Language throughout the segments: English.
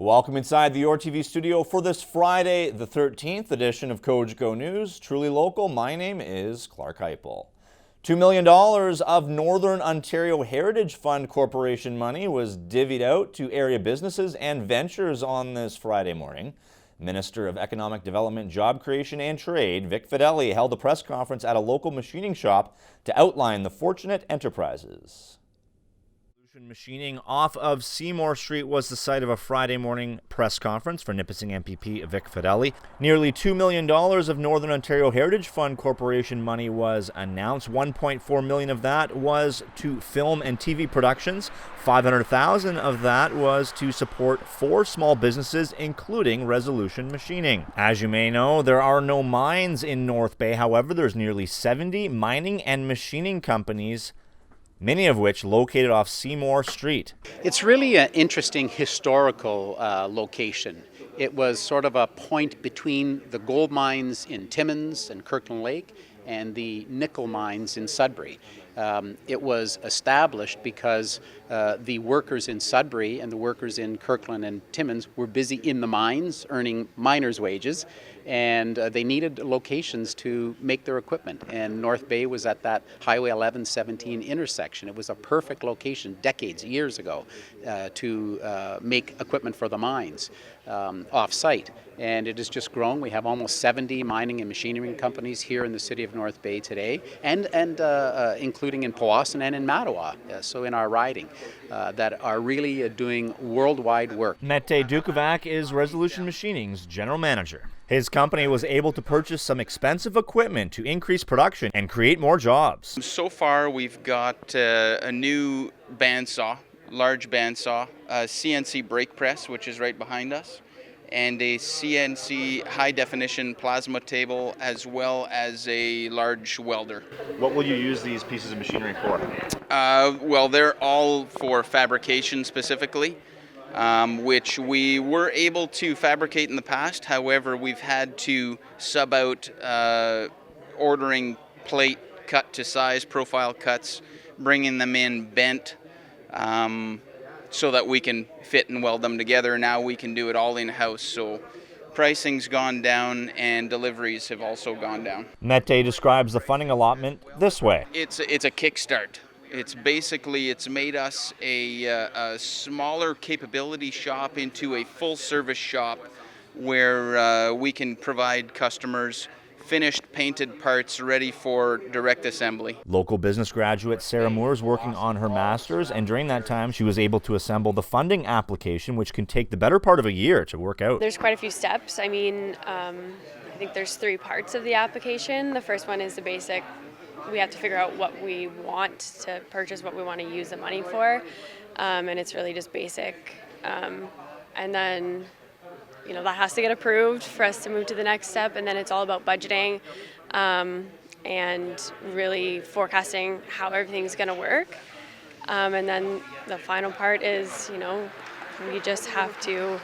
Welcome inside the Your TV studio for this Friday, the 13th edition of Cogeco News. Truly local, my name is Clarke Heipel. $2 million of Northern Ontario Heritage Fund Corporation money was divvied out to area businesses and ventures on this Friday morning. Minister of Economic Development, Job Creation and Trade, Vic Fedeli, held a press conference at a local machining shop to outline the fortunate enterprises. Machining off of Seymour Street was the site of a Friday morning press conference for Nipissing MPP Vic Fedeli. Nearly $2 million of Northern Ontario Heritage Fund Corporation money was announced. $1.4 million of that was to film and TV productions. $500,000 of that was to support 4 small businesses, including Resolution Machining. As you may know, there are no mines in North Bay. However, there's nearly 70 mining and machining companies, many of which located off Seymour Street. It's really an interesting historical location. It was sort of a point between the gold mines in Timmins and Kirkland Lake and the nickel mines in Sudbury. It was established because the workers in Sudbury and the workers in Kirkland and Timmins were busy in the mines earning miners' wages, and they needed locations to make their equipment. And North Bay was at that Highway 1117 intersection. It was a perfect location years ago to make equipment for the mines off-site. And it has just grown. We have almost 70 mining and machinery companies here in the city of North Bay today, and including in Powassan and in Mattawa, so in our riding, that are really doing worldwide work. Mete Dukovac is Resolution Machining's general manager. His company was able to purchase some expensive equipment to increase production and create more jobs. So far we've got a new bandsaw, large bandsaw, a CNC brake press, which is right behind us, and a CNC high-definition plasma table, as well as a large welder. What will you use these pieces of machinery for? Well, they're all for fabrication specifically, which we were able to fabricate in the past. However, we've had to sub out ordering plate cut to size, profile cuts, bringing them in bent, so that we can fit and weld them together. Now we can do it all in-house, so pricing's gone down and deliveries have also gone down. Mete describes the funding allotment this way. It's a kickstart. It's made us a smaller capability shop into a full-service shop where we can provide customers finished painted parts ready for direct assembly. Local business graduate Sarah Moore is working on her master's, and during that time she was able to assemble the funding application, which can take the better part of a year to work out. There's quite a few steps. I mean, I think there's 3 parts of the application. The first one is the basic. We have to figure out what we want to purchase, what we want to use the money for, and it's really just basic. And then that has to get approved for us to move to the next step, and then it's all about budgeting and really forecasting how everything's going to work. And then the final part is, we just have to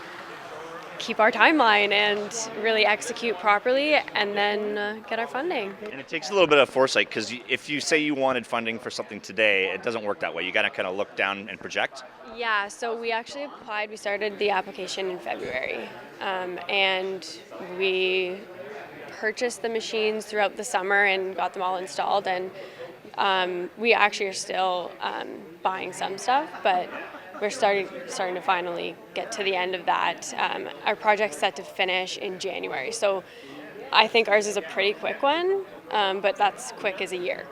keep our timeline and really execute properly and then get our funding. And it takes a little bit of foresight, because if you say you wanted funding for something today, it doesn't work that way. You got to kind of look down and project. Yeah, so we actually applied. We started the application in February, and we purchased the machines throughout the summer and got them all installed. And we actually are still buying some stuff, but we're starting to finally get to the end of that. Our project's set to finish in January, so I think ours is a pretty quick one, but that's quick as a year.